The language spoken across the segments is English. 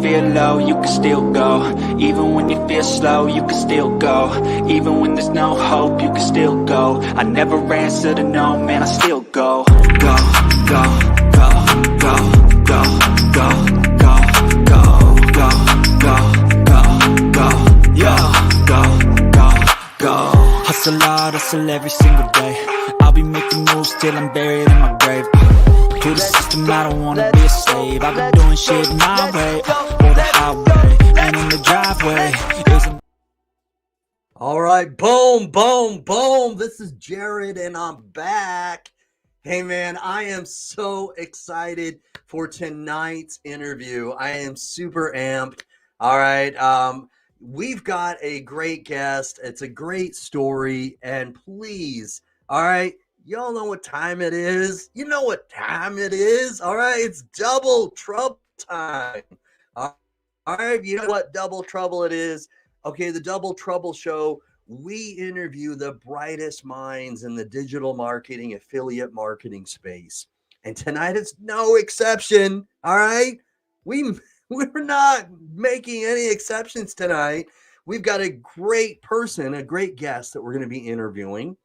feel low, you can still go. Even when you feel slow, you can still go. Even when there's no hope, you can still go. I never answer to no, man, I still go. Go, go, go, go, go, go, go, go, go, go, go, go, yo, go, go, go. Hustle hard, hustle every single day. I'll be making moves till I'm buried in my grave. To the system, I don't wanna be a slave. I've been doing shit my way, or the highway, and in the driveway is a... All right, boom, boom, boom. This is Jared, and I'm back. Hey, man, I am so excited for tonight's interview. I am super amped. All right, we've got a great guest. It's a great story, and please, all right, y'all know what time it is. You know what time it is. All right, it's double trouble time. All right, you know what double trouble it is. Okay, the Double Trouble Show, we interview the brightest minds in the digital marketing, affiliate marketing space. And tonight is no exception, all right? We're not making any exceptions tonight. We've got a great person, a great guest that we're going to be interviewing.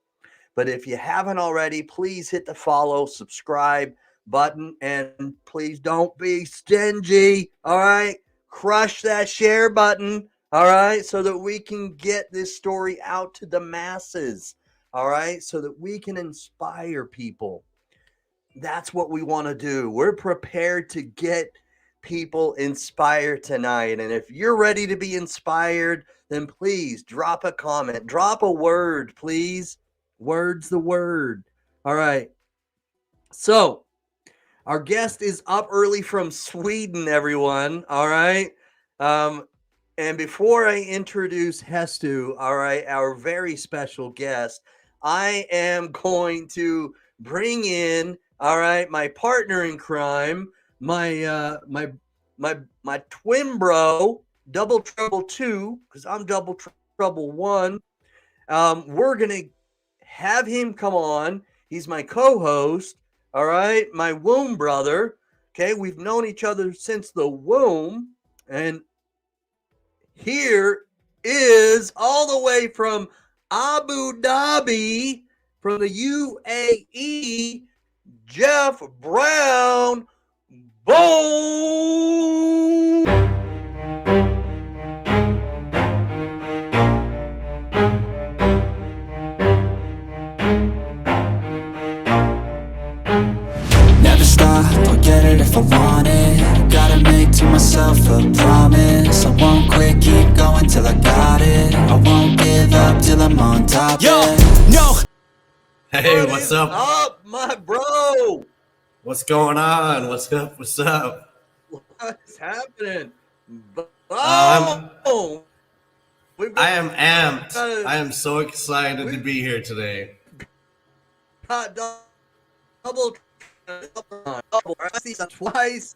But if you haven't already, please hit the follow, subscribe button, and please don't be stingy, all right? Crush that share button, all right, so that we can get this story out to the masses, all right, so that we can inspire people. That's what we want to do. We're prepared to get people inspired tonight. And if you're ready to be inspired, then please drop a comment, drop a word, please. Word's the word. All right. So our guest is up early from Sweden, everyone. All right. And before I introduce Hestu, all right, our very special guest, I am going to bring in, all right, my partner in crime, my twin bro, Double Trouble 2, because I'm Double Trouble 1. We're gonna have him come on. He's my co-host, all right, my womb brother. Okay, we've known each other since the womb, and here is all the way from Abu Dhabi, from the UAE, Jeff Brown. Boom! Never stop, I'll get it if I want it. Gotta make to myself a promise. I won't quit, keep going till I got it. I won't give up till I'm on top. Yo, no. Hey, what's up? My bro? What's going on? What's up? What's up? What's happening? I am amped. I am so excited to be here today. Double twice.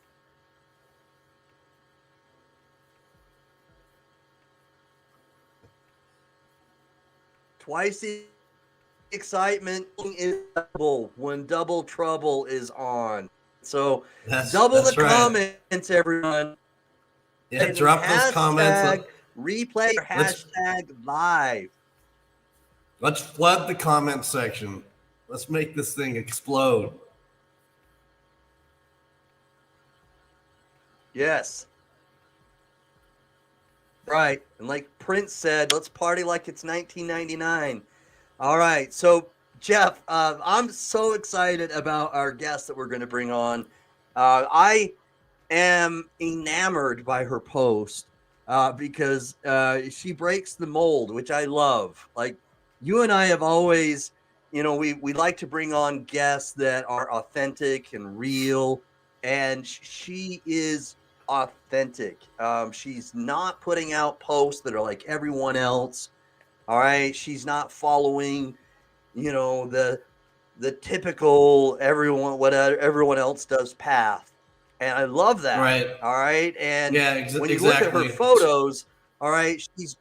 Twice the excitement is double when Double Trouble is on. So double the comments, everyone. Yeah, and drop those comments. Replay or hashtag live. Let's flood the comment section. Let's make this thing explode. Yes. Right. And like Prince said, let's party like it's 1999. All right. So, Jeff, I'm so excited about our guest that we're going to bring on. I am enamored by her post because she breaks the mold, which I love. Like, you and I have always, you know, we like to bring on guests that are authentic and real, and she is authentic. She's not putting out posts that are like everyone else. All right, she's not following, you know, the typical everyone else does path, and I love that. Right. All right, and yeah, when you look at her photos, all right, she's,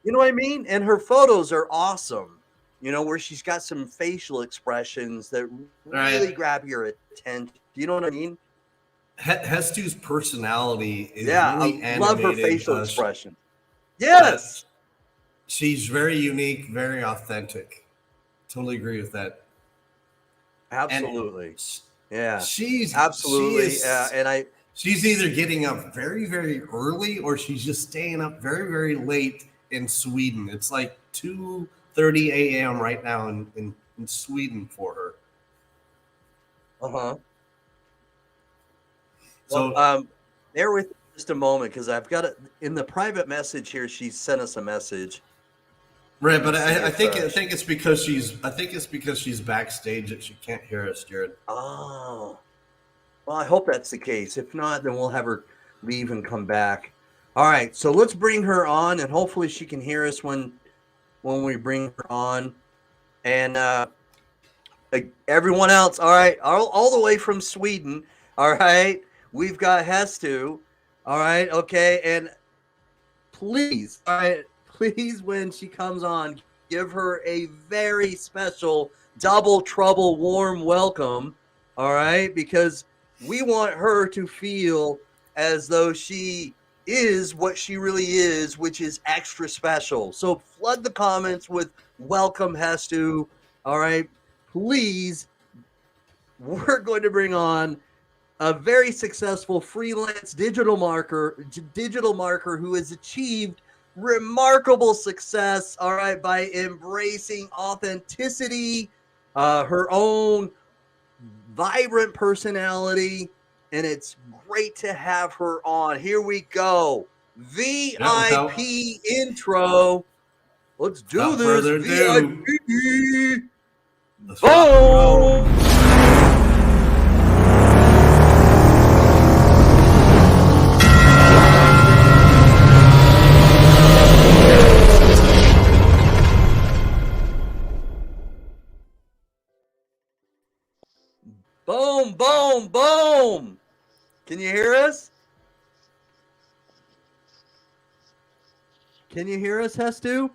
you know what I mean, and her photos are awesome. You know, where she's got some facial expressions that really grab your attention. Do you know what I mean? Hestu's personality is Yeah, really I love her animated. facial expression. Yes. She's very unique, very authentic. Totally agree with that. Absolutely. Yeah. She Absolutely. is she's either getting up very, very early or she's just staying up very, very late in Sweden. It's like 2:30 a.m. right now in Sweden for her. Uh-huh. So Well, bear with me just a moment because I've got it in the private message here. She sent us a message. right, but I think it's because she's backstage that she can't hear us, Jared. Oh, well, I hope that's the case. If not, then we'll have her leave and come back. All right, so let's bring her on, and hopefully she can hear us when we bring her on. And everyone else, all right, all the way from Sweden. All right, we've got Hestu. All right, okay, and please, all right, please, when she comes on, give her a very special double trouble warm welcome. All right, because we want her to feel as though she is what she really is, which is extra special. So flood the comments with welcome, Hestu. All right, please. We're going to bring on a very successful freelance digital marketer who has achieved remarkable success, all right, by embracing authenticity, her own vibrant personality, and it's great to have her on. Here we go. VIP intro. Let's do this. VIP. Let's rock and roll. Boom, boom, boom. Can you hear us? Can you hear us, Hestu?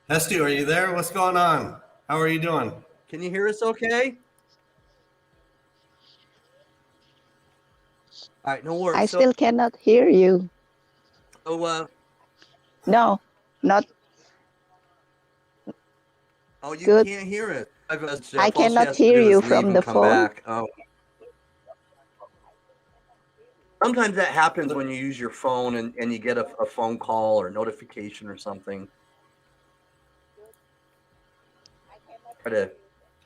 Hestu, are you there? What's going on? How are you doing? Can you hear us okay? All right, no worries. I still cannot hear you. So, no, not. Oh, you good. Can't hear it. I cannot hear you from the phone. Sometimes that happens when you use your phone and you get a phone call or notification or something.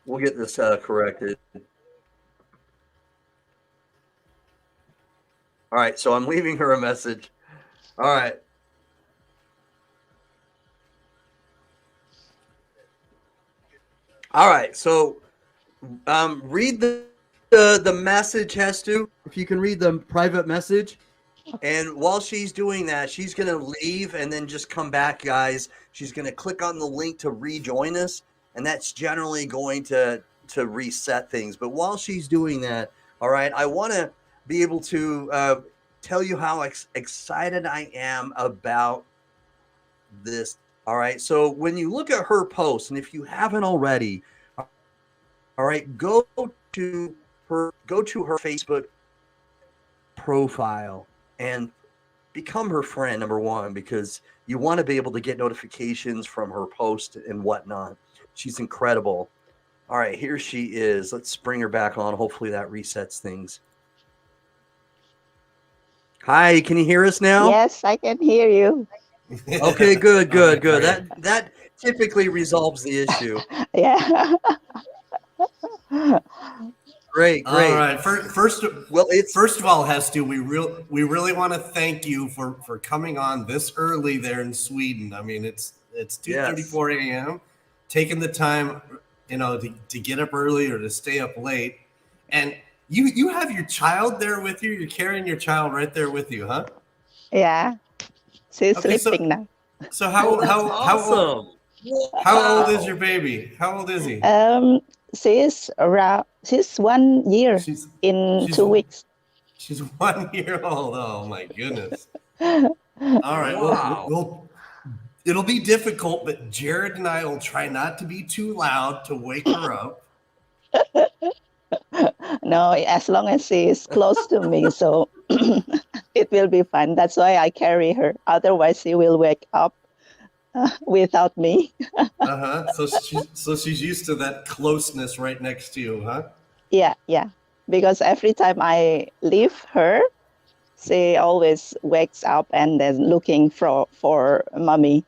We'll get this corrected. All right, so I'm leaving her a message. All right. All right, so read the message, Hestu, if you can read the private message. And while she's doing that, she's going to leave and then just come back, guys. She's going to click on the link to rejoin us, and that's generally going to reset things. But while she's doing that, all right, I want to be able to tell you how excited I am about this. All right, so when you look at her post, and if you haven't already, all right, go to her Facebook profile and become her friend, number one, because you want to be able to get notifications from her post and whatnot. She's incredible. All right, here she is. Let's bring her back on. Hopefully that resets things. Hi, can you hear us now? Yes, I can hear you. Okay, good. That typically resolves the issue. Yeah. Great. All right. First of all, Hestu, we really want to thank you for coming on this early there in Sweden. I mean, it's 2:34 a.m. Taking the time, to get up early or to stay up late, and you have your child there with you. You're carrying your child right there with you, huh? Yeah. She's sleeping now. So how awesome. How old is your baby? How old is he? She's 1 year in 2 weeks. She's 1 year old. Oh my goodness. All right. Wow. Well, it'll be difficult, but Jared and I will try not to be too loud to wake her up. No, as long as she is close to me, so it will be fun. That's why I carry her. Otherwise, she will wake up without me. So she's used to that closeness right next to you, huh? Yeah, yeah. Because every time I leave her, she always wakes up and then looking for mommy.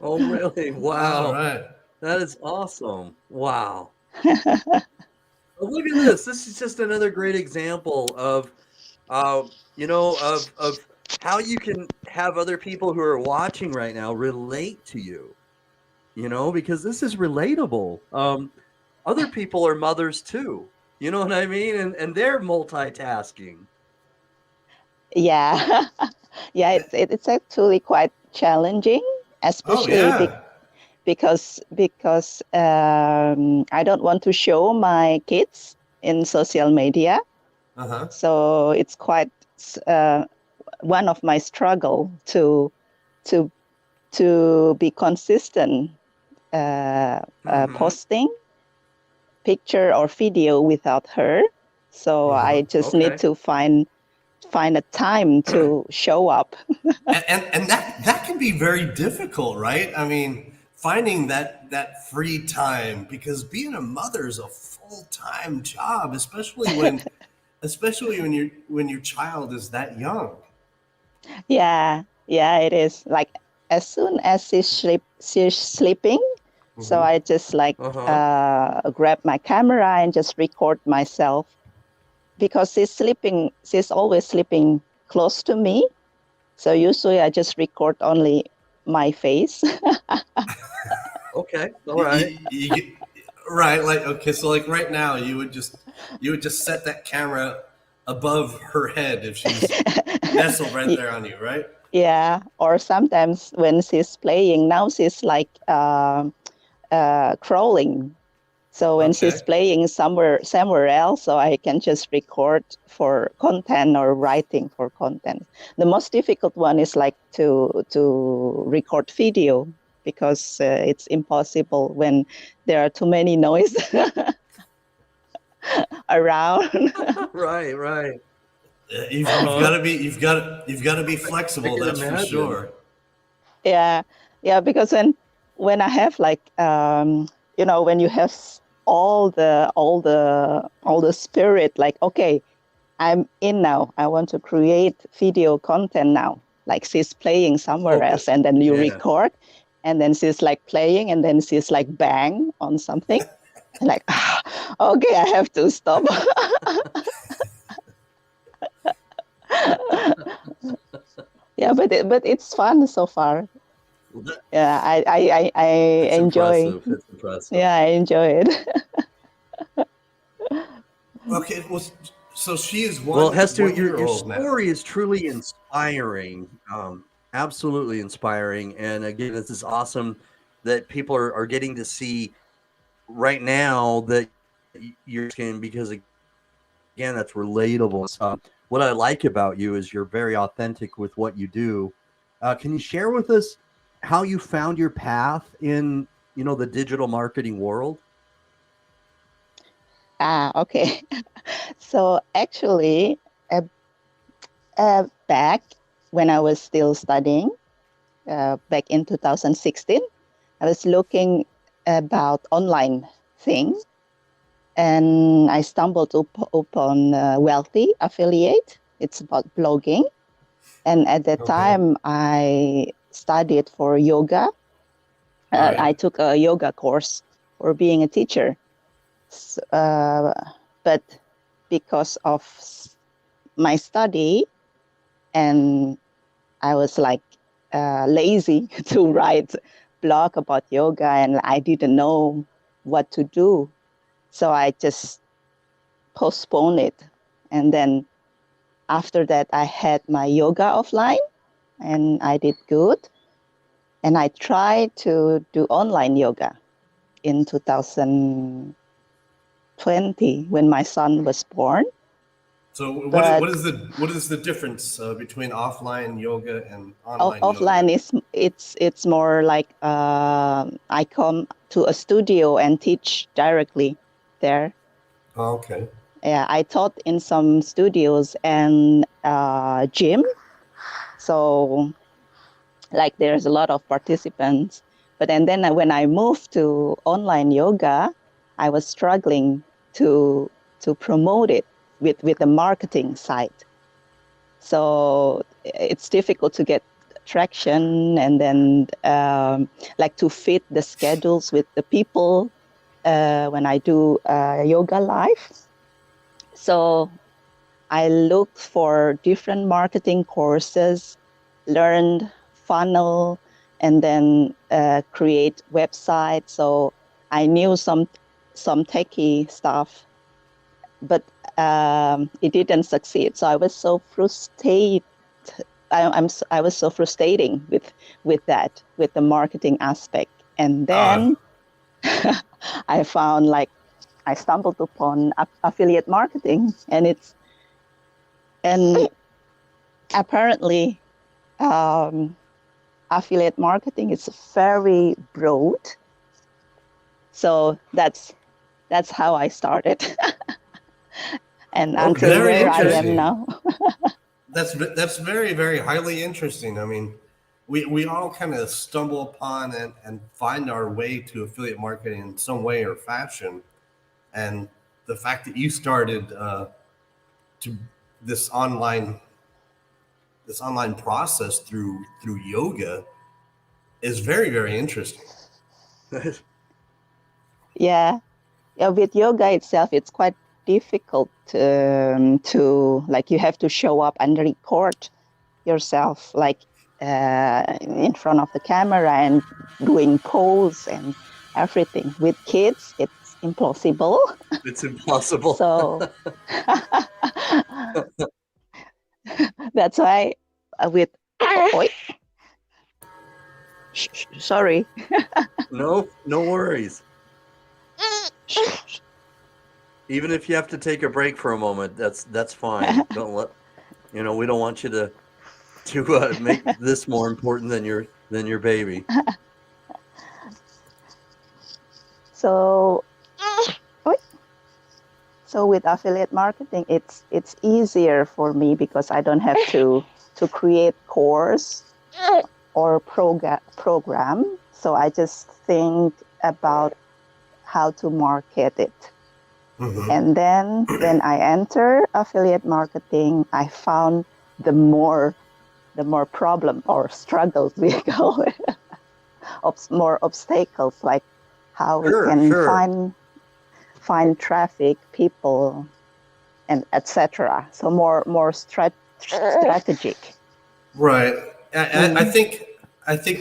Oh, really? Wow. All right. That is awesome. Wow. Oh, look at this. This is just another great example of, of how you can have other people who are watching right now relate to you, because this is relatable. Other people are mothers too. You know what I mean? And they're multitasking. Yeah. Yeah, it's actually quite challenging, especially because I don't want to show my kids in social media. So it's quite one of my struggle to be consistent posting picture or video without her. So I just need to find a time to show up. and that can be very difficult, right? I mean, finding that free time, because being a mother is a full-time job, especially when your child is that young. Yeah, it is. Like as soon as she's sleeping, so I just grab my camera and just record myself, because she's always sleeping close to me. So usually I just record only my face. Okay. All right. Right. Like, okay. So like right now you would just set that camera above her head if she's nestled right there on you, right? Yeah. Or sometimes when she's playing, now she's like crawling. So when she's playing somewhere else, so I can just record for content or writing for content. The most difficult one is like to record video, because it's impossible when there are too many noise around. Right. You've got to be flexible. That's for sure. Yeah, because when I have like when you have all the spirit, like, okay, I'm in now, I want to create video content now, like she's playing somewhere else, and then you record, and then she's like playing, and then she's like bang on something, like, okay, I have to stop. Yeah, but it's fun so far. Yeah, I enjoy. Impressive. It's impressive. Yeah, I enjoy it. Okay, well, so she is one. Well, Hester, your now. story is truly inspiring. Absolutely inspiring. And again, this is awesome that people are getting to see right now that you're skin, because again, that's relatable. What I like about you is you're very authentic with what you do. Can you share with us how you found your path in, the digital marketing world? Okay. So actually, back when I was still studying, back in 2016, I was looking about online things, and I stumbled upon Wealthy Affiliate. It's about blogging. And at that time, I studied for yoga. I took a yoga course for being a teacher. But because of my study, and I was like lazy to write blog about yoga, and I didn't know what to do. So I just postponed it. And then after that, I had my yoga offline, and I did good. And I tried to do online yoga in 2020 when my son was born. So what is the difference between offline yoga and online offline yoga? It's more like I come to a studio and teach directly there. Oh, okay. Yeah, I taught in some studios and gym. So like there's a lot of participants. But and then when I moved to online yoga, I was struggling to promote it with the marketing side. So it's difficult to get traction, and then like to fit the schedules with the people when I do yoga live. So I looked for different marketing courses, learned funnel, and then create websites. So I knew some techie stuff, but it didn't succeed. So I was so frustrated. I was so frustrating with that, with the marketing aspect. And then I found, like, I stumbled upon affiliate marketing, and apparently affiliate marketing is very broad. So that's how I started. And until Very where I am interesting. now. That's very, very highly interesting. I mean, we all kind of stumble upon and find our way to affiliate marketing in some way or fashion. And the fact that you started to this online process through yoga is very, very interesting. Yeah. With yoga itself, it's quite difficult to, like, you have to show up and record yourself, like in front of the camera and doing pose and everything. With kids, it's impossible. It's impossible. So that's why with sorry. No worries. Even if you have to take a break for a moment, that's fine. Don't let we don't want you to make this more important than your baby. So with affiliate marketing, it's easier for me because I don't have to create course or program. So I just think about how to market it. Mm-hmm. And then when I enter affiliate marketing, I found the more problem or struggles we go more obstacles, like how we can find traffic, people, and etc. So more strategic. Right. I think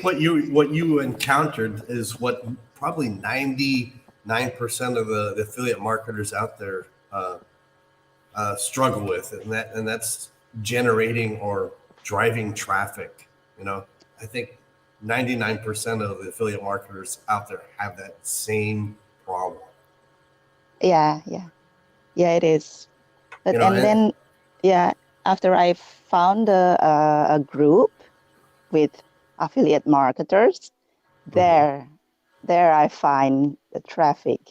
what you encountered is what probably 99% of the affiliate marketers out there struggle with, and that's generating or driving traffic. I think 99% of the affiliate marketers out there have that same problem. Yeah, it is. But then after I found a group with affiliate marketers, there I find the traffic.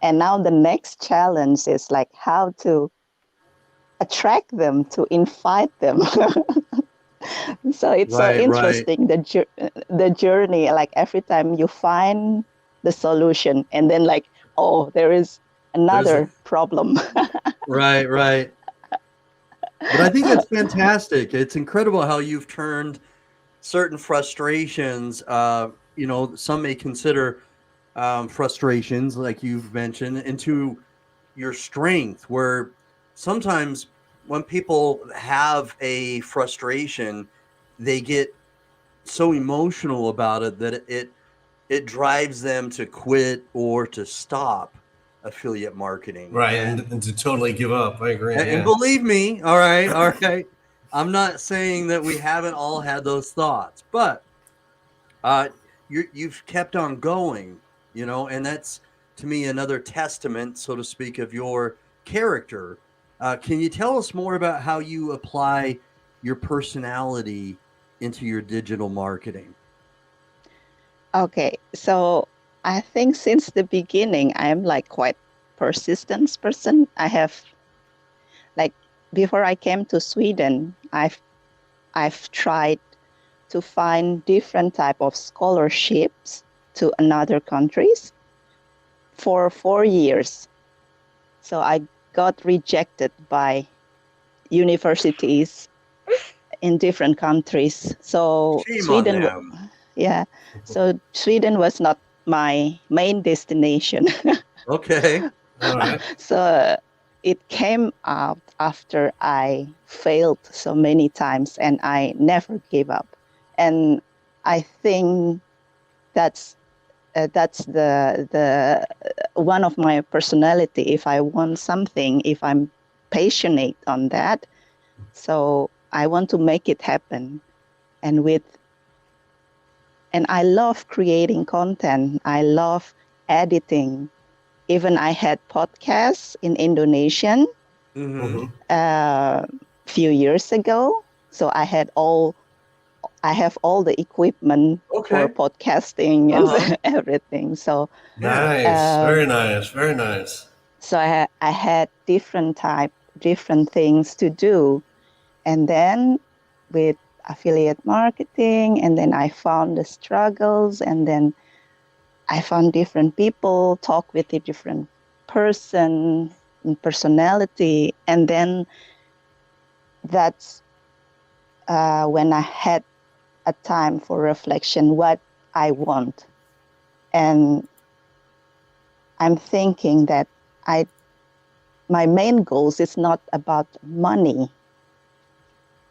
And now the next challenge is like how to attract them, to invite them. So it's so interesting, the journey. Like every time you find the solution, and then like, oh, there is another problem. Right. But I think that's fantastic. It's incredible how you've turned certain frustrations, some may consider frustrations, like you've mentioned, into your strength, where sometimes when people have a frustration, they get so emotional about it that it drives them to quit or to stop affiliate marketing. Right, and to totally give up. I agree. And believe me, all right. I'm not saying that we haven't all had those thoughts, but you've kept on going, and that's, to me, another testament, so to speak, of your character. Can you tell us more about how you apply your personality into your digital marketing? Okay, so I think since the beginning, I'm like quite persistence person. I have, like, before I came to Sweden, I've tried to find different type of scholarships to another countries for 4 years. So I got rejected by universities in different countries. So Sweden was not my main destination. Okay. All right. So it came out after I failed so many times and I never gave up. And I think that's the one of my personality. If I want something, if I'm passionate on that, so I want to make it happen. And I love creating content. I love editing. Even I had podcasts in Indonesian few years ago. So I have all the equipment for podcasting and everything. So nice, very nice, very nice. So I had different things to do, and then with affiliate marketing, and then I found the struggles, and then I found different people, talk with a different personality, and then that's when I had a time for reflection, what I want. And I'm thinking that my main goals is not about money.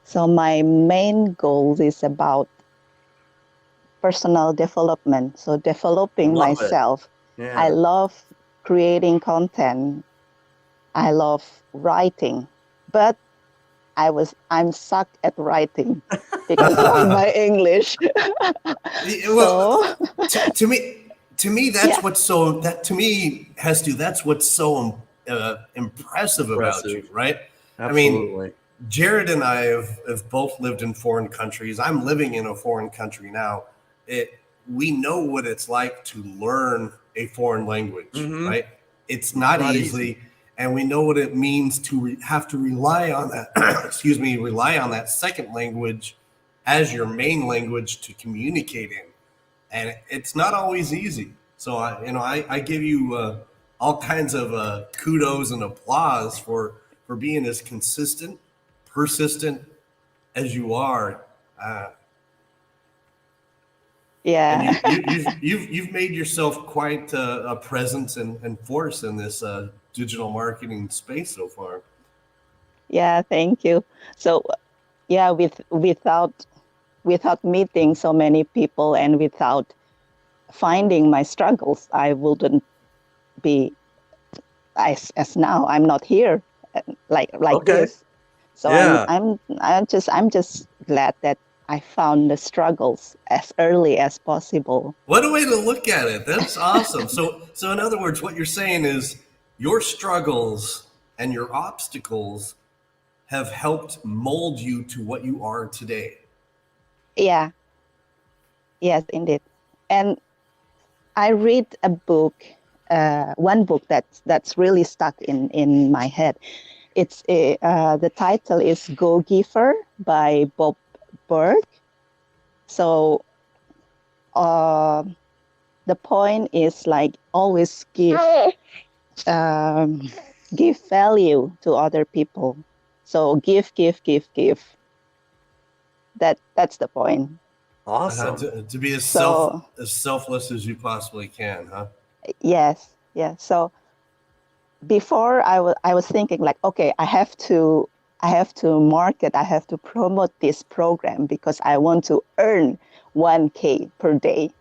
So my main goal is about personal development. So developing myself. I love creating content. I love writing, but I'm sucked at writing because of my English. Well, to me, that's what's so that's what's so impressive about you, right? Absolutely. I mean, Jared and I have both lived in foreign countries. I'm living in a foreign country now. We know what it's like to learn a foreign language, right? It's not easy. And we know what it means to have to rely on that, rely on that second language as your main language to communicate in. And it's not always easy. So I give you all kinds of kudos and applause for being as consistent, persistent as you are. Yeah. And you've made yourself quite a presence and force in this digital marketing space so far. Yeah, thank you. So, yeah, without meeting so many people and without finding my struggles, I wouldn't be as now. I'm not here like this. So I'm just glad that I found the struggles as early as possible. What a way to look at it. That's awesome. So in other words, what you're saying is your struggles and your obstacles have helped mold you to what you are today. Yeah. Yes, indeed. And I read a book, one book that's really stuck in my head. It's the title is Go Giver by Bob Berg. So the point is like always give value to other people. So give. That's the point. Awesome. To be as selfless as you possibly can, huh? Yes. So before I was thinking like, okay, I have to market, I have to promote this program because I want to earn 1K per day.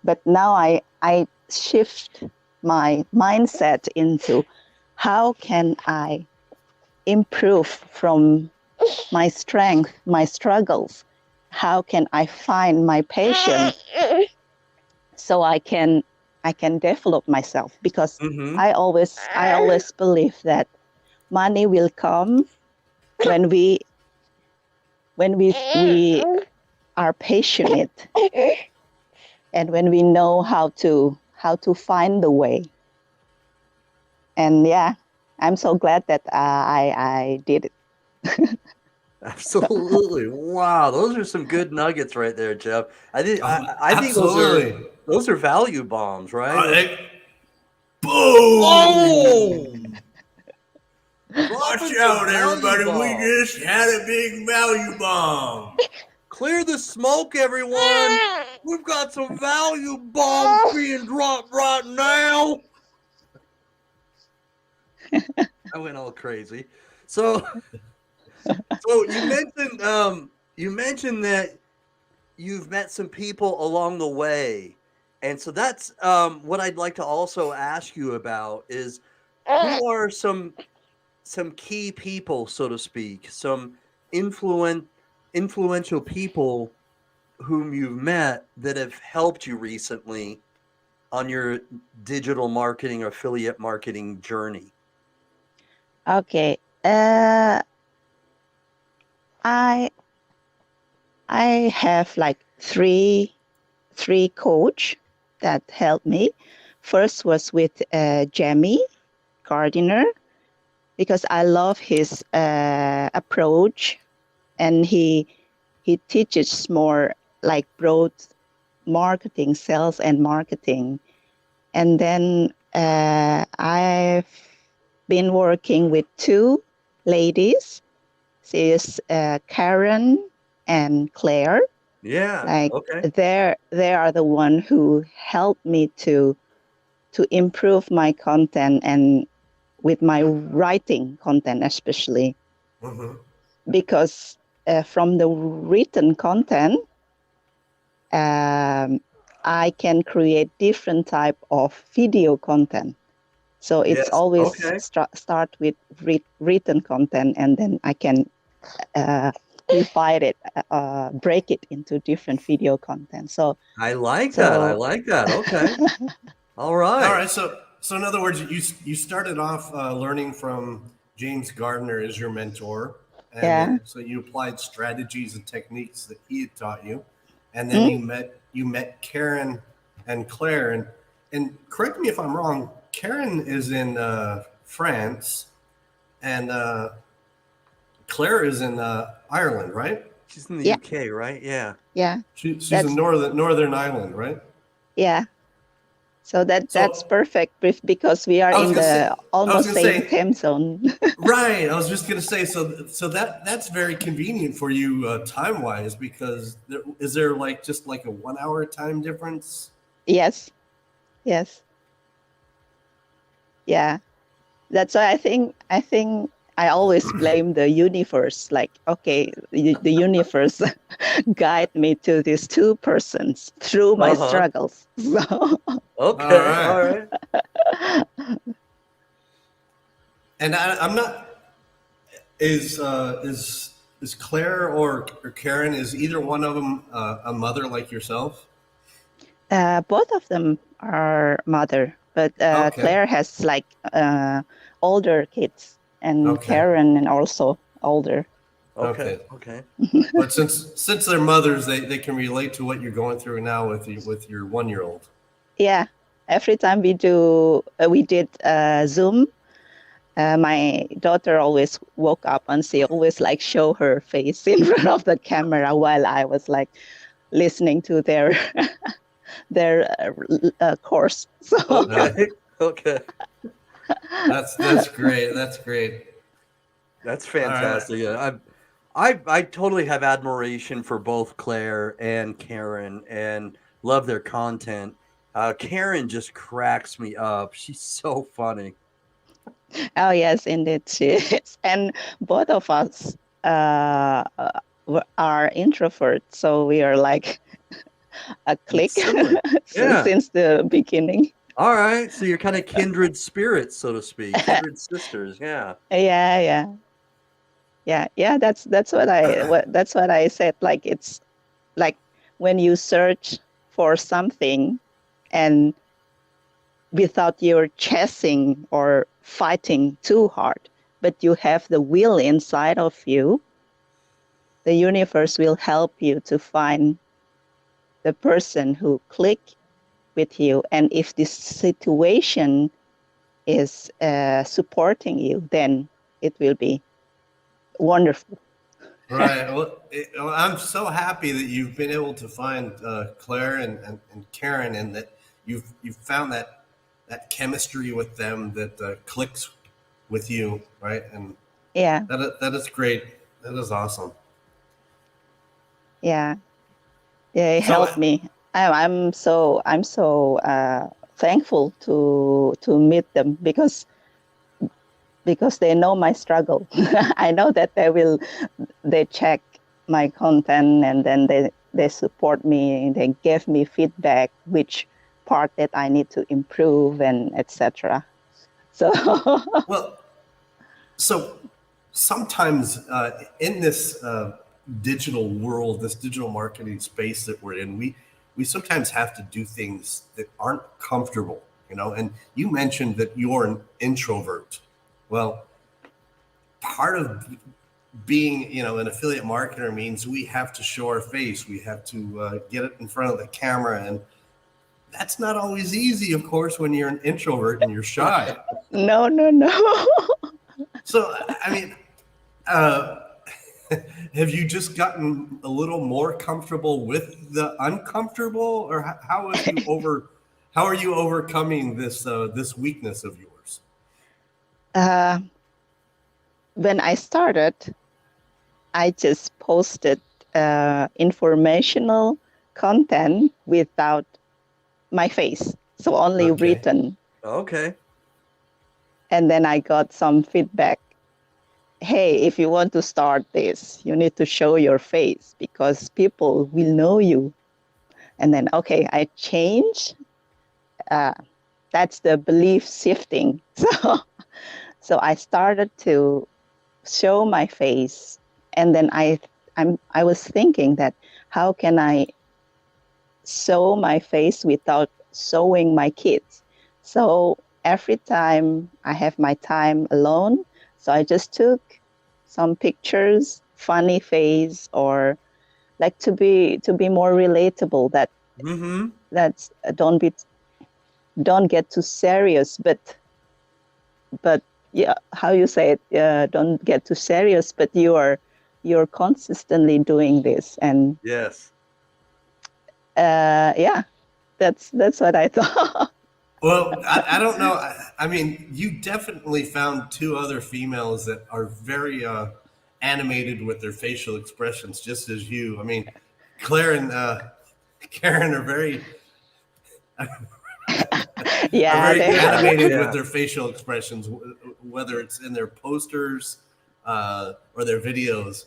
But now I shift my mindset into how can I improve from my strength, my struggles? How can I find my passion so I can develop myself? Because I always believe that money will come when we are passionate and when we know how to find the way. And yeah, I'm so glad that I did it. Absolutely. Wow, those are some good nuggets right there, Jeff. I think Absolutely. those are value bombs, right? Boom! Watch Dropping some out, value everybody. We bombs. just had a big value bomb. Clear the smoke, everyone. We've got some value bombs being dropped right now. I went all crazy. So you mentioned that you've met some people along the way. And so that's what I'd like to also ask you about is who are some key people, so to speak, some influential people whom you've met that have helped you recently on your digital marketing or affiliate marketing journey? Okay. I have like three coach that helped me. First was with Jamie Gardiner, because I love his approach, and he teaches more like broad marketing, sales and marketing. And then I've been working with two ladies. She is Karen and Claire. Yeah. Like okay. they are the one who helped me to improve my content, and with my writing content especially. Mm-hmm. Because from the written content, I can create different type of video content. So it's Yes. always Okay. start with written content, and then I can divide it, break it into different video content. So I like that. Okay. All right. All right. So in other words, you started off learning from James Gardner as your mentor, and yeah. so you applied strategies and techniques that he had taught you, and then you met Karen and Claire, and correct me if I'm wrong. Karen is in France, and Claire is in Ireland, right? She's in the UK, right? Yeah. Yeah. She's in Northern Ireland, right? Yeah. So that's perfect because we are in the almost same time zone. Right. I was just going to say, so that's very convenient for you time wise, because is there like just like a 1 hour time difference? Yes. Yeah. That's why I think I always blame the universe. Like, okay, the universe guide me to these two persons through my struggles. So. Okay. All right. And I'm not. Is Claire or Karen? Is either one of them a mother like yourself? Both of them are mother, but Claire has like older kids, and Karen and also older. Okay. But since they're mothers, they can relate to what you're going through now with your 1-year-old. Yeah. Every time we did Zoom, my daughter always woke up and she always like show her face in front of the camera while I was like listening to their course. So. Okay. That's great. That's fantastic. Right. Yeah, I totally have admiration for both Claire and Karen and love their content. Karen just cracks me up. She's so funny. Oh yes, indeed she is. And both of us are introverts, so we are like a clique since the beginning. All right, so you're kind of kindred spirits, so to speak, kindred sisters. Yeah. Yeah. That's what I said. Like, it's like when you search for something, and without you're chasing or fighting too hard, but you have the will inside of you, the universe will help you to find the person who click with you. And if this situation is supporting you, then it will be wonderful. Right. Well, I'm so happy that you've been able to find Claire and Karen, and that you've found that chemistry with them that clicks with you, right? And Yeah. that is great. That is awesome. Yeah. They helped me. I'm so thankful to meet them because they know my struggle. I know that they check my content, and then they support me. They give me feedback which part that I need to improve, and etc. So well, so sometimes in this digital world, this digital marketing space that we're in, we sometimes have to do things that aren't comfortable, and you mentioned that you're an introvert. Well, part of being, an affiliate marketer means we have to show our face. We have to get it in front of the camera, and that's not always easy, of course, when you're an introvert and you're shy. No. So, I mean, have you just gotten a little more comfortable with the uncomfortable, or how are you overcoming this weakness of yours? When I started, I just posted informational content without my face, so only written. Okay. And then I got some feedback. Hey, if you want to start this, you need to show your face because people will know you. And then, I changed. That's the belief shifting. So I started to show my face, and then I was thinking that how can I show my face without showing my kids? So every time I have my time alone, so I just took some pictures, funny face, or like to be more relatable. That that's don't get too serious, but yeah, how you say it? Don't get too serious, but you're consistently doing this, and yes, yeah, that's what I thought. Well, I don't know. I mean, you definitely found two other females that are very animated with their facial expressions, just as you. I mean, Claire and Karen are very animated with their facial expressions, whether it's in their posters or their videos.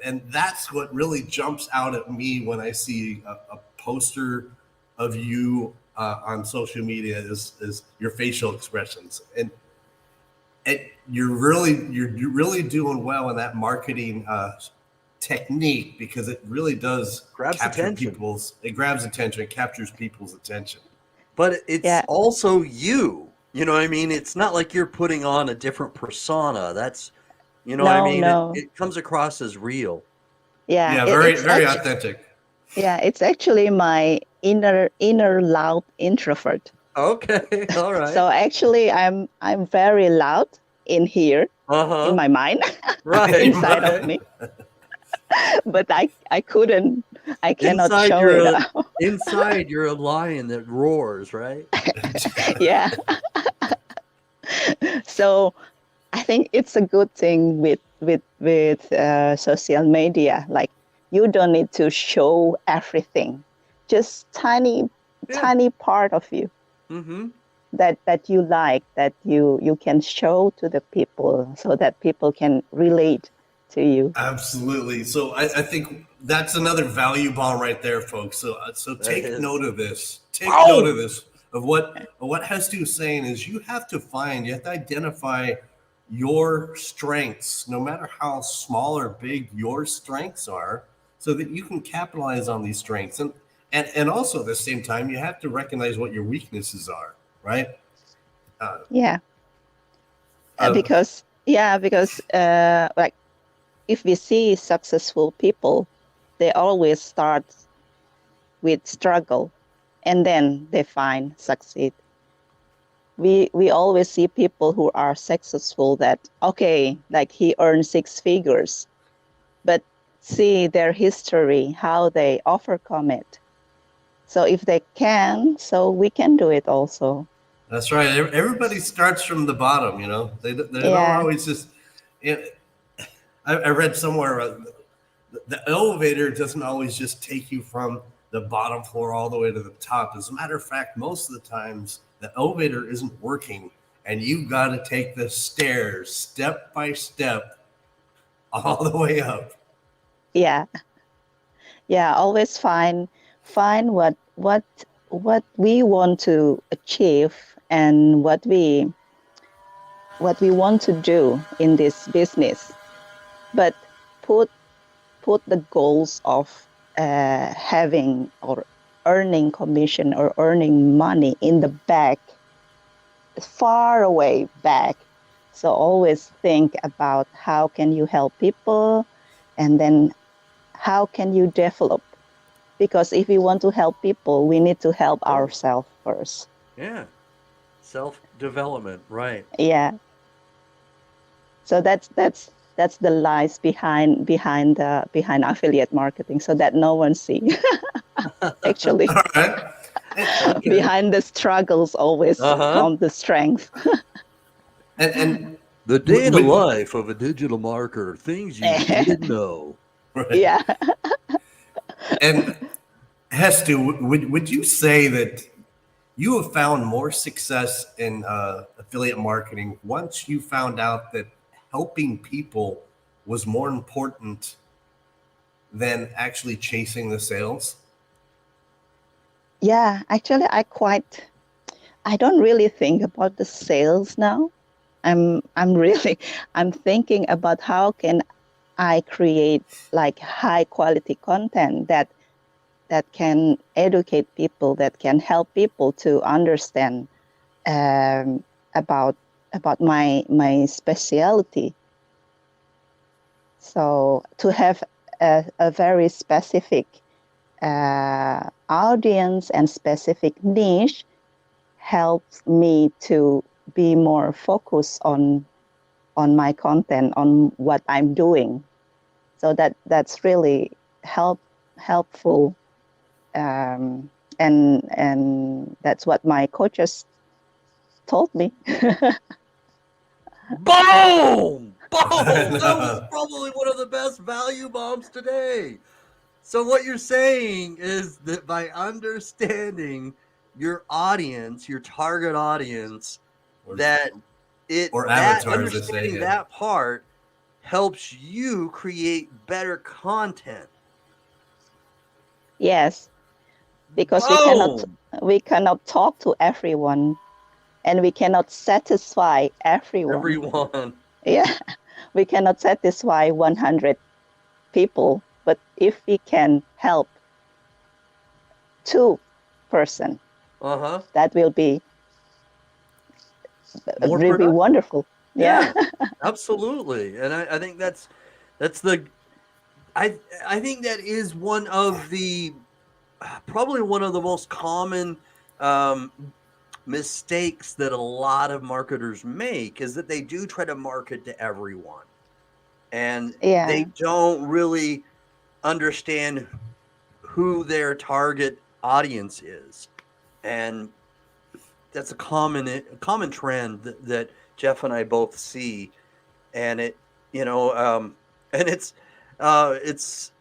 And that's what really jumps out at me when I see a poster of you on social media is your facial expressions. And you're really doing well in that marketing technique, because it really does capture people's. It grabs attention, it captures people's attention. But it's also you. You know what I mean? It's not like you're putting on a different persona. That's, you know what I mean? It comes across as real. Yeah, very authentic. Yeah, it's actually my inner loud introvert. Okay, all right. So actually, I'm very loud in here, in my mind, inside of me. But I cannot show it out. Inside, you're a lion that roars, right? Yeah. So I think it's a good thing with social media. Like, you don't need to show everything, just tiny part of you that you like, that you can show to the people, so that people can relate to you. Absolutely. So I think that's another value bomb right there, folks. So take note of this. Take note of this. Of what Hestu is saying is you have to identify your strengths, no matter how small or big your strengths are, so that you can capitalize on these strengths. And also at the same time, you have to recognize what your weaknesses are, right? Because like, if we see successful people, they always start with struggle, and then they succeed. we always see people who are successful that, okay, like he earned 6 figures, but see their history, how they overcome it. So if they can, so we can do it also. That's right. Everybody starts from the bottom, you know. They don't always just. I read somewhere the elevator doesn't always just take you from the bottom floor all the way to the top. As a matter of fact, most of the times the elevator isn't working, and you've got to take the stairs step by step all the way up. Yeah. Always find what we want to achieve and what we want to do in this business, but put the goals of having or earning commission or earning money in the back, far away back. So always think about how can you help people, and then how can you develop? Because if we want to help people, we need to help ourselves first. Yeah. Self-development, right. Yeah. So that's the lies behind affiliate marketing, so that no one see. Actually. All right. Okay. Behind the struggles always come the strength. and the day in the life of a digital marketer, things you didn't know. Right. Yeah. And Hester, would you say that you have found more success in affiliate marketing once you found out that helping people was more important than actually chasing the sales? Yeah, actually, I don't really think about the sales now. I'm thinking about how can I create like high quality content that can educate people, that can help people to understand about my specialty. So to have a very specific audience and specific niche helps me to be more focused on my content, on what I'm doing. So that's really helpful, and that's what my coaches told me. Boom! That was probably one of the best value bombs today. So what you're saying is that by understanding your audience, your target audience, understanding that part helps you create better content. Yes, because we cannot talk to everyone, and we cannot satisfy everyone. Yeah, we cannot satisfy 100 people, but if we can help 2 person, that will be really wonderful. Yeah. Absolutely. And I think that's the I think that is one of the probably one of the most common mistakes that a lot of marketers make, is that they do try to market to everyone, and they don't really understand who their target audience is. And that's a common trend that Jeff and I both see, and it and it's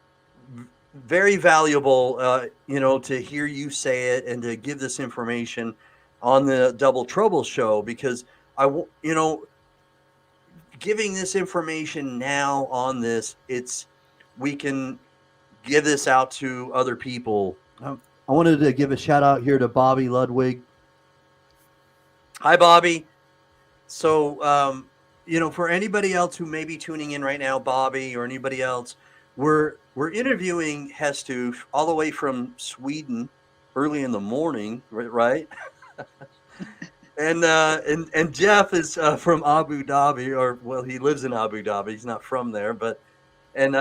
very valuable to hear you say it and to give this information on the Double Trouble show, because giving this information now on this, we can give this out to other people. I wanted to give a shout out here to Bobby Ludwig. Hi, Bobby. So, for anybody else who may be tuning in right now, Bobby or anybody else, we're interviewing Hestu all the way from Sweden early in the morning, right? And Jeff is from Abu Dhabi, or well, he lives in Abu Dhabi. He's not from there, but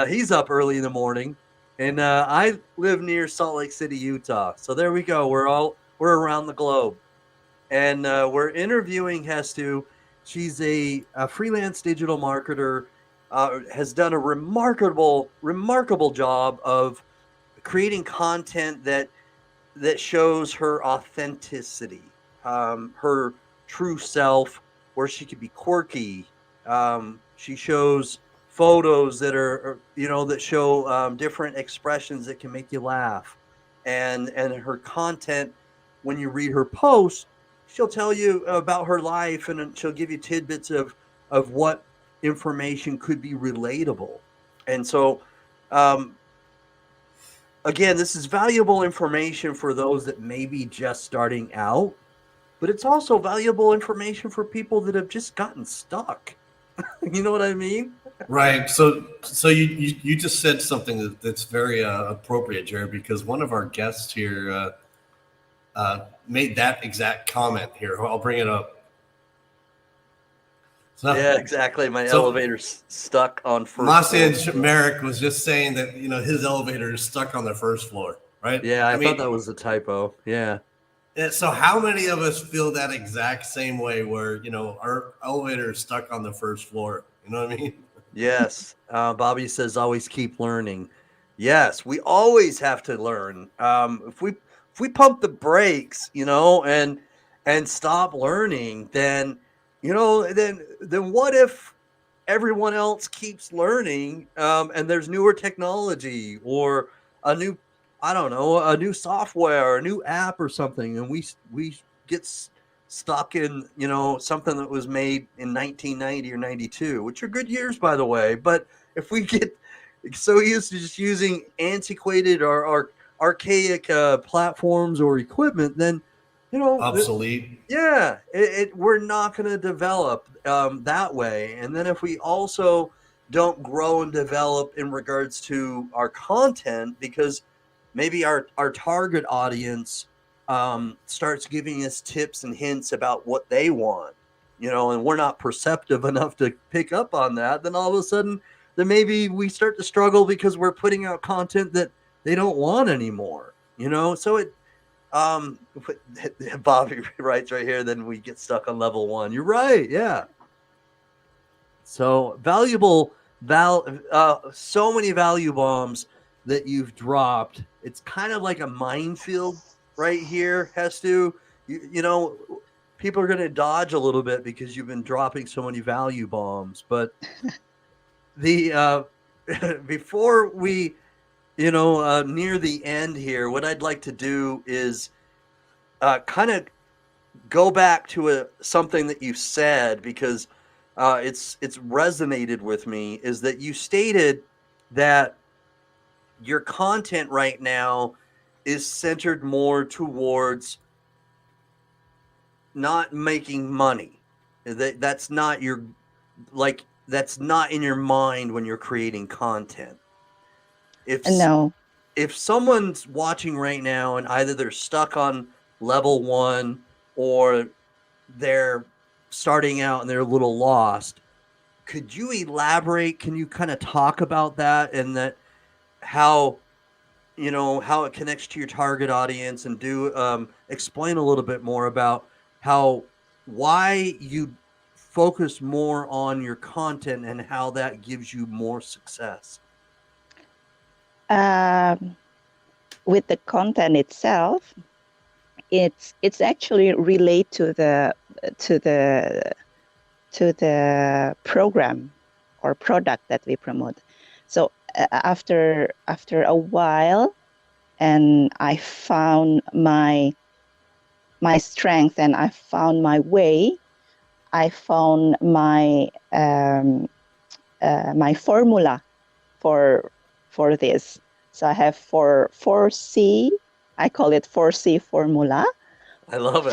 he's up early in the morning. And I live near Salt Lake City, Utah. So there we go. We're around the globe. And we're interviewing Hestu. She's a freelance digital marketer, has done a remarkable job of creating content that shows her authenticity, her true self, where she could be quirky. She shows photos that are, that show different expressions that can make you laugh, and her content. When you read her posts, she'll tell you about her life, and she'll give you tidbits of what information could be relatable. And so, again, this is valuable information for those that may be just starting out, but it's also valuable information for people that have just gotten stuck. You know what I mean? Right. So you just said something that's very appropriate, Jared, because one of our guests here made that exact comment here. I'll bring it up. So, yeah, exactly. My elevator's stuck on first floor. Merrick was just saying that, his elevator is stuck on the first floor, right? Yeah, I thought that was a typo. Yeah. So how many of us feel that exact same way where, our elevator is stuck on the first floor? You know what I mean? Yes. Bobby says always keep learning. Yes, we always have to learn. If we pump the brakes, and stop learning, then then what if everyone else keeps learning, and there's newer technology or a new software, a new app or something, and we get stuck in something that was made in 1990 or 92, which are good years, by the way. But if we get so used to just using antiquated or archaic platforms or equipment, then obsolete. We're not going to develop that way. And then if we also don't grow and develop in regards to our content, because maybe our target audience starts giving us tips and hints about what they want, and we're not perceptive enough to pick up on that, then all of a sudden, then maybe we start to struggle because we're putting out content that they don't want anymore, So Bobby writes right here, then we get stuck on level 1. You're right. Yeah. So so many value bombs that you've dropped. It's kind of like a minefield right here, Hestu. People are going to dodge a little bit because you've been dropping so many value bombs. But the before we, near the end here, what I'd like to do is kind of go back to something that you said, because it's resonated with me, is that you stated that your content right now is centered more towards not making money. That's not that's not in your mind when you're creating content. If someone's watching right now and either they're stuck on level 1 or they're starting out and they're a little lost, could you elaborate? Can you kind of talk about that, and that how it connects to your target audience, and explain a little bit more about why you focus more on your content and how that gives you more success? With the content itself, it's actually relate to the program or product that we promote. So after a while, and I found my strength, and I found my way. I found my my formula for this. So I have 4C. I call it 4C formula. I love it.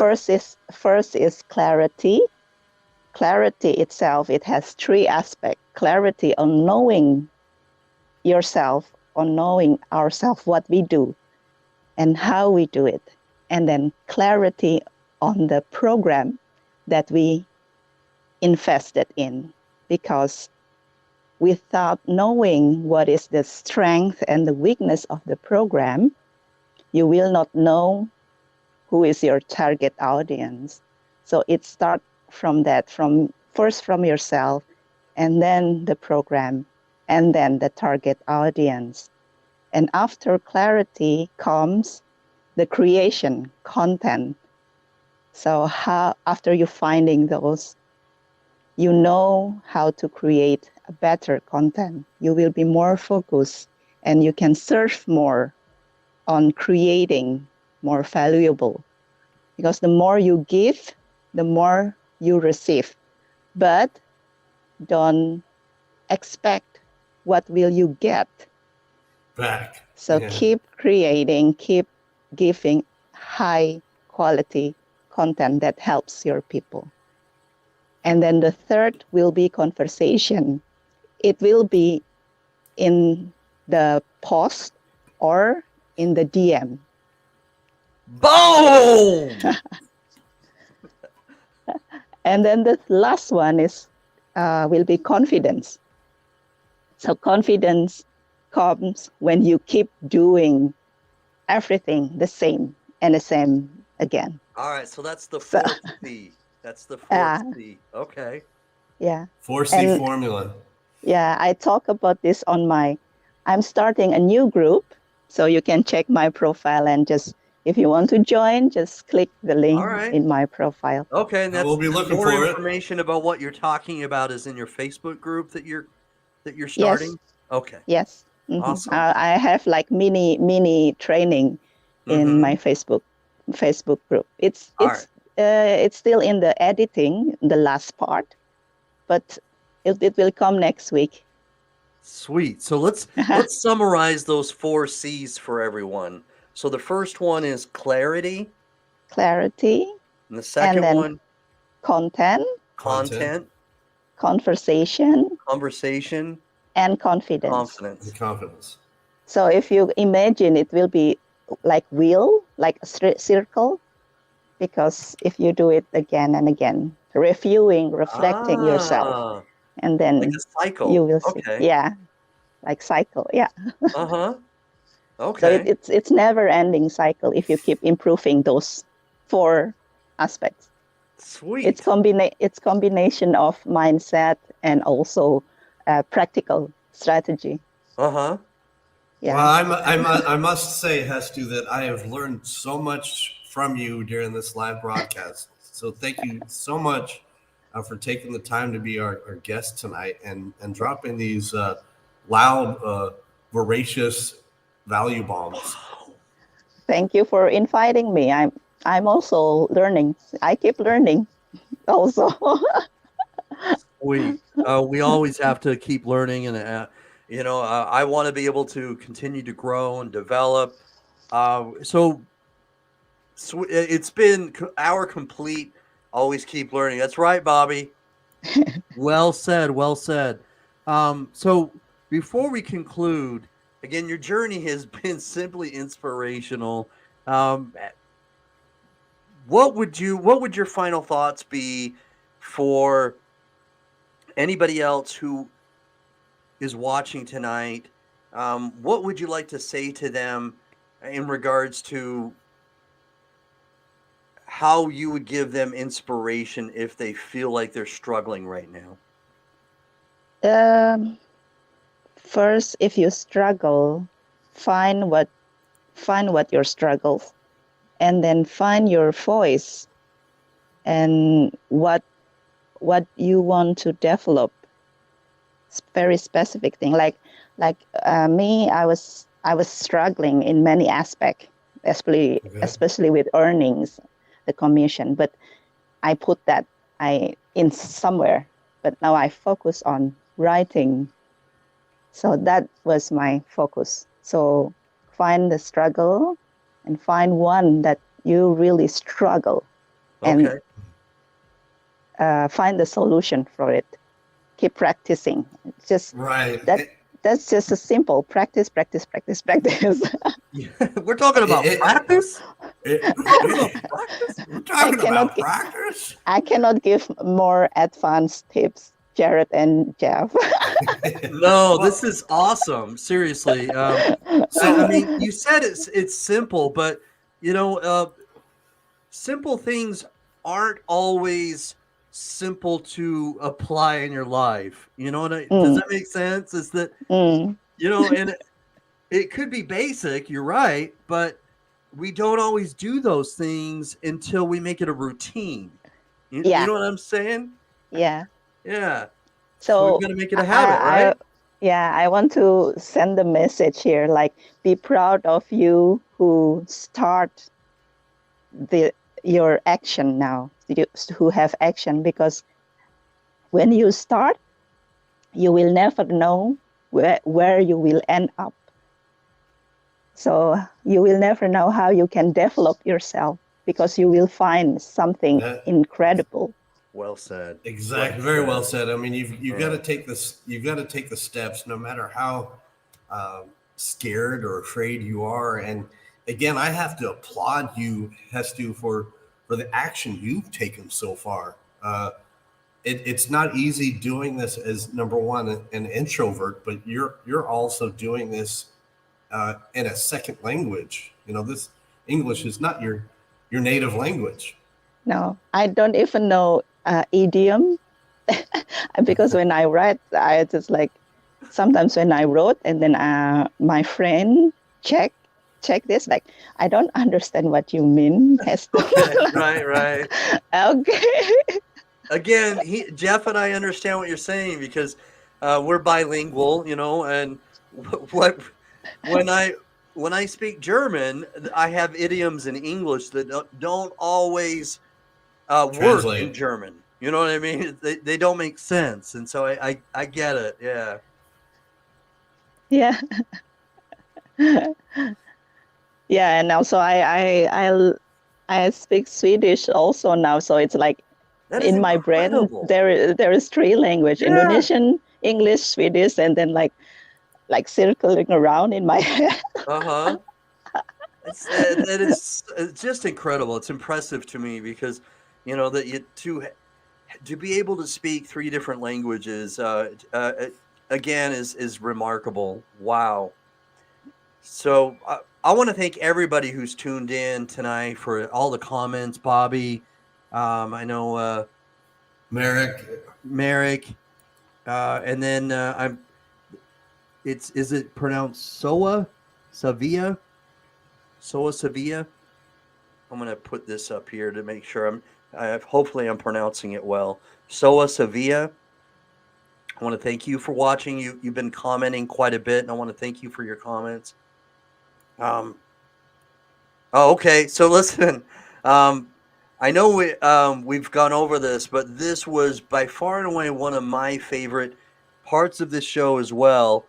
First is clarity. Clarity itself, it has 3 aspects. Clarity on knowing yourself, on knowing ourselves, what we do and how we do it. And then clarity on the program that we invested in. Because without knowing what is the strength and the weakness of the program, you will not know who is your target audience. So it starts from that, first from yourself, and then the program, and then the target audience. And after clarity comes the creation, content. So after you finding those, you know how to create a better content. You will be more focused, and you can surf more on creating more valuable. Because the more you give, the more you receive. But don't expect what will you get back. So keep creating, keep giving high quality content that helps your people. And then the third will be conversation. It will be in the post or in the DM. Boom! And then the last one is will be confidence. So confidence comes when you keep doing everything the same and the same again. All right, so that's the fourth C. That's the fourth C. Okay. Yeah. 4C formula. Yeah, I talk about this on I'm starting a new group, so you can check my profile and just, if you want to join, just click the link in my profile. Okay, and we'll be looking more for information about what you're talking about is in your Facebook group that you're starting? Yes. Okay. Yes. Awesome. I have like mini training in my Facebook group. It's still in the editing, the last part, but it will come next week. Sweet. So let's summarize those 4 C's for everyone. So the first one is clarity. Clarity. And the second one, content. Conversation. And confidence. So if you imagine, it will be like wheel, like a circle, because if you do it again and again, reviewing, reflecting yourself, and then like a cycle. You will see. Yeah, like cycle. Yeah. Okay. So it's never ending cycle if you keep improving those 4 aspects. Sweet. It's combination of mindset and also practical strategy. Yeah. Well, I must say, Hestu, that I have learned so much from you during this live broadcast. So thank you so much for taking the time to be our guest tonight and dropping these loud, voracious value bombs. Thank you for inviting me. I'm also learning. I keep learning also. We always have to keep learning, and I want to be able to continue to grow and develop. So it's been our complete always keep learning. That's right, Bobby. Well said. Well said. So before we conclude, again, your journey has been simply inspirational. What would your final thoughts be for anybody else who is watching tonight? What would you like to say to them in regards to how you would give them inspiration if they feel like they're struggling right now? First, if you struggle, find what your struggles, and then find your voice and what you want to develop. Very specific thing. Like me, I was struggling in many aspects, especially with earnings, the commission. But I put that in somewhere. But now I focus on writing. So that was my focus. So find the struggle and find one that you really struggle, and find the solution for it. Keep practicing. Just that's just a simple practice. We're talking about practice. I cannot give more advanced tips, Jared and Jeff. No, this is awesome. Seriously. I mean, you said it's simple, but simple things aren't always simple to apply in your life. You know does that make sense? Is that, and it could be basic, you're right, but we don't always do those things until we make it a routine. You know what I'm saying? Yeah. Yeah. So we've got to make it a habit, right? I want to send a message here, like, be proud of you who start your action now, who have action, because when you start, you will never know where you will end up. So you will never know how you can develop yourself, because you will find something incredible. Well said. Exactly. Very well said. I mean, you've got to take this. You've got to take the steps, no matter how scared or afraid you are. And again, I have to applaud you, Hestu, for the action you've taken so far. It's not easy doing this as, number one, an introvert, but you're also doing this in a second language. This English is not your native language. No, I don't even know idiom, because when I write, I just like, sometimes when I wrote and then my friend check this, like, I don't understand what you mean. Right. Okay. Again, Jeff and I understand what you're saying, because we're bilingual, and when I speak German, I have idioms in English that don't always work in German. You know what I mean? They don't make sense, and so I get it. Yeah. Yeah. Yeah, and also I speak Swedish also now, so it's like in my brain there is three language: Indonesian, English, Swedish, and then like circling around in my head. It's just incredible. It's impressive to me, because that to be able to speak three different languages again is remarkable. Wow. So I want to thank everybody who's tuned in tonight for all the comments. Bobby, I know Merrick, and then is it pronounced Sevilla? I'm going to put this up here to make sure hopefully I'm pronouncing it well. Sevilla. I want to thank you for watching. You've been commenting quite a bit, and I want to thank you for your comments. Okay. So listen, I know we've gone over this, but this was by far and away one of my favorite parts of this show as well.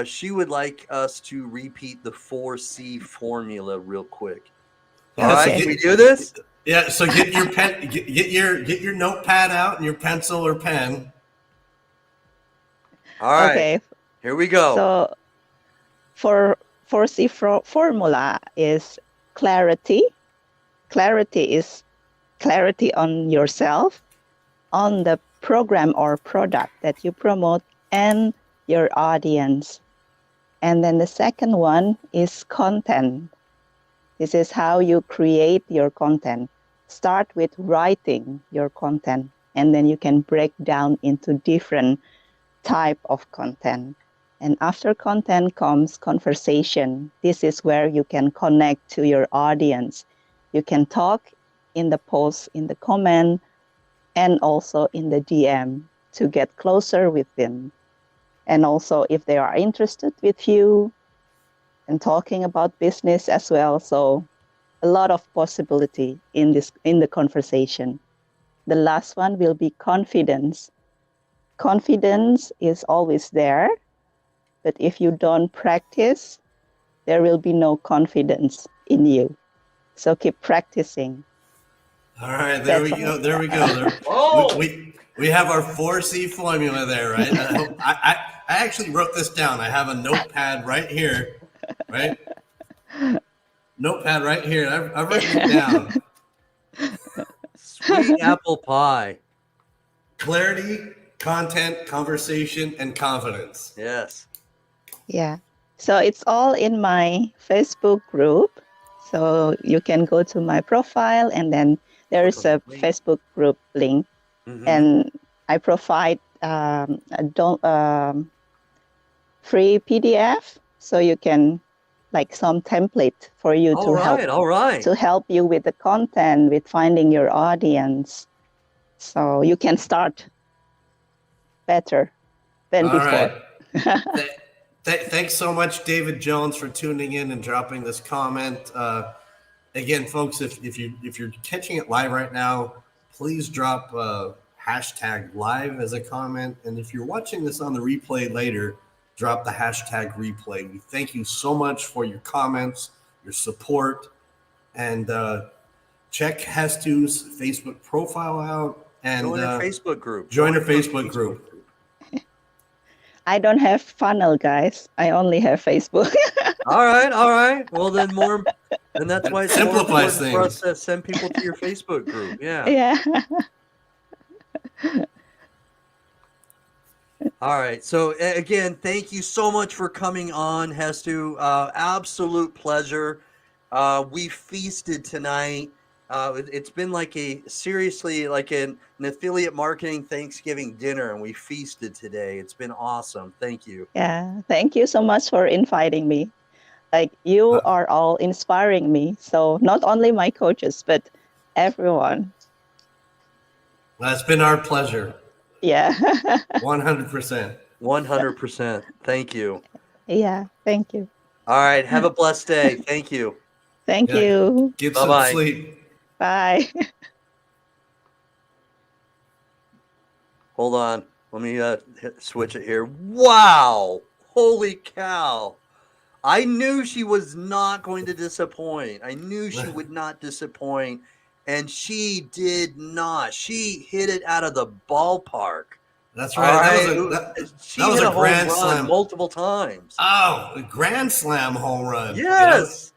She would like us to repeat the 4C formula real quick. All right, can we do this? Yeah. So get your pen, get your notepad out and your pencil or pen. All right. Okay. Here we go. So for 4C formula is clarity. Clarity is clarity on yourself, on the program or product that you promote, and your audience. And then the second one is content. This is how you create your content. Start with writing your content, and then you can break down into different type of content. And after content comes conversation. This is where you can connect to your audience. You can talk in the post, in the comment, and also in the DM to get closer with them. And also if they are interested with you and talking about business as well. So a lot of possibility in the conversation. The last one will be confidence. Confidence is always there, but if you don't practice, there will be no confidence in you. So keep practicing. All right, there we go. There we go. Oh! We have our 4C formula there, right? I actually wrote this down. I have a notepad right here, right? Notepad right here. I've written it down. Sweet apple pie. Clarity, content, conversation, and confidence. Yes. Yeah. So it's all in my Facebook group. So you can go to my profile and then There is a Facebook group link, and I provide free PDF, so you can like some template for you to help you with the content, with finding your audience, so you can start better than before. Right. Thanks so much, David Jones, for tuning in and dropping this comment. Again, folks, if you're catching it live right now, please drop hashtag live as a comment. And if you're watching this on the replay later, drop the hashtag replay. We thank you so much for your comments, your support, and check Hestu's Facebook profile out and join our Facebook group. Join our Facebook group. I don't have funnel, guys. I only have Facebook. All right. Well, then that's why it simplifies things for us to send people to your Facebook group. Yeah. Yeah. All right. So again, thank you so much for coming on, Hestu. Absolute pleasure. We feasted tonight. It's been like seriously like an affiliate marketing Thanksgiving dinner, and we feasted today. It's been awesome. Thank you. Yeah. Thank you so much for inviting me. Like, you are all inspiring me. So not only my coaches, but everyone. Well, it's been our pleasure. Yeah. 100%. 100%. Thank you. Yeah. Thank you. All right. Have a blessed day. Thank you. Thank you. Get some sleep. Bye. Hold on. Let me switch it here. Wow. Holy cow. I knew she was not going to disappoint. I knew she would not disappoint. And she did not. She hit it out of the ballpark. That's right. That was a grand slam multiple times. Oh, a grand slam home run. Yes.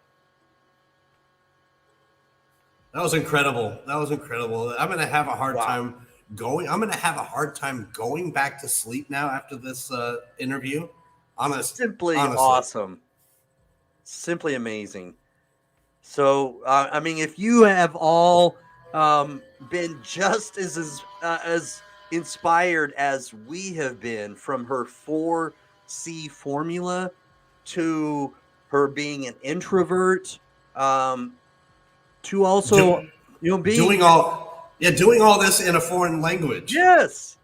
That was incredible. I'm going to have a hard time going. I'm going to have a hard time going back to sleep now after this interview. Honestly. Awesome. Simply amazing. So, I mean, if you have all been just as inspired as we have been from her 4C formula to her being an introvert, to also doing all this in a foreign language. Yes.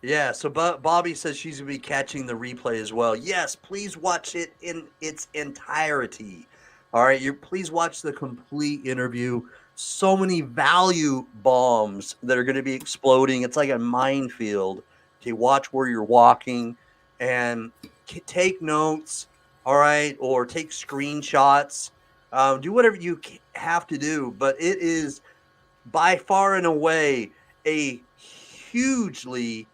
Yeah, so Bobby says she's going to be catching the replay as well. Yes, please watch it in its entirety. All right, please watch the complete interview. So many value bombs that are going to be exploding. It's like a minefield. Okay, watch where you're walking and take notes, all right, or take screenshots. Do whatever you have to do, but it is by far and away a hugely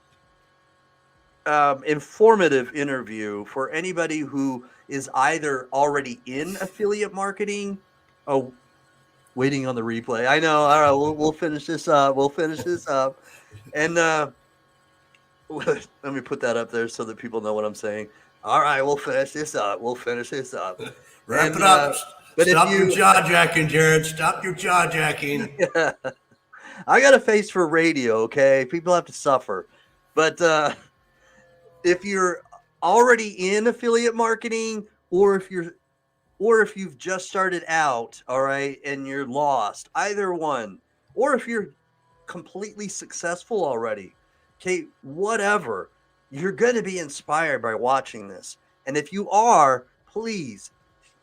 informative interview for anybody who is either already in affiliate marketing. Oh, waiting on the replay. I know. All right, we'll finish this up. And let me put that up there so that people know what I'm saying. All right, we'll finish this up. Wrap it up. But stop your jaw jacking, Jared. Stop your jaw jacking. Yeah. I got a face for radio, okay? People have to suffer. But if you're already in affiliate marketing, or if you've just started out, all right, and you're lost, either one, or if you're completely successful already, okay, whatever, you're going to be inspired by watching this. And if you are, please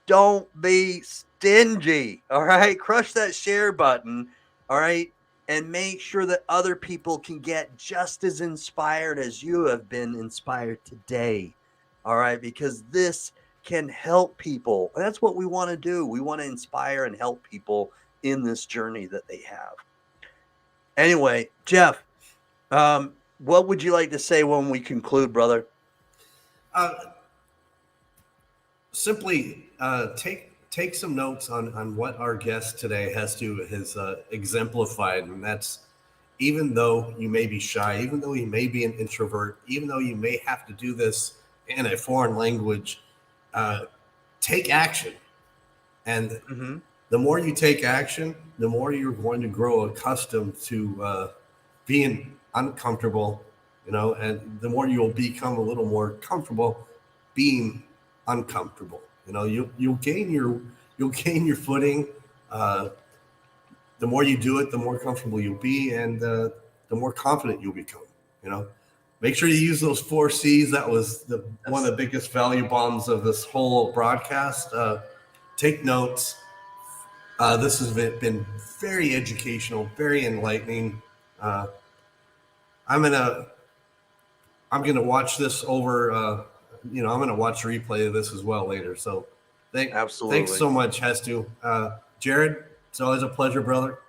don't be stingy, all right? Crush that share button, all right? And make sure that other people can get just as inspired as you have been inspired today, all right? Because this can help people. That's what we want to do. We want to inspire and help people in this journey that they have. Anyway, Jeff, what would you like to say when we conclude, brother? Simply take some notes on what our guest today has exemplified, and that's, even though you may be shy, even though you may be an introvert, even though you may have to do this in a foreign language, take action and the more you take action, the more you're going to grow accustomed to being uncomfortable, and the more you'll become a little more comfortable being uncomfortable. You'll gain your footing. The more you do it, the more comfortable you'll be, and the more confident you'll become. Make sure you use those 4 C's. That was one of the biggest value bombs of this whole broadcast. Take notes. This has been very educational, very enlightening. I'm gonna watch this over. I'm gonna watch the replay of this as well later. So, Absolutely. Thanks so much, Hestu. Jared, it's always a pleasure, brother.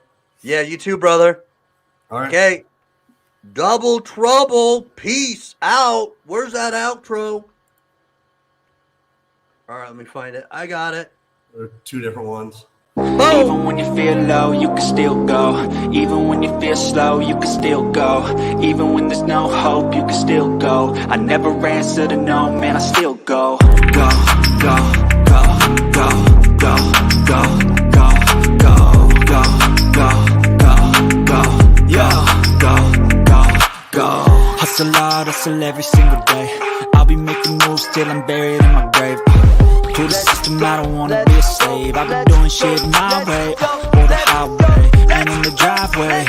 Yeah, you too, brother. All right. Okay. Double trouble. Peace out. Where's that outro? All right, let me find it. I got it. There are 2 different ones. Boom. Even when you feel low, you can still go. Even when you feel slow, you can still go. Even when there's no hope, you can still go. I never answer to no, man, I still go. Go, go, go, go, go, go, go, go, go, go, go, go, yeah, go, go, go. Hustle hard, hustle every single day. I'll be making moves till I'm buried in my grave. To the system, I don't wanna be a slave. I've been doing shit my way, or the highway, and in the driveway.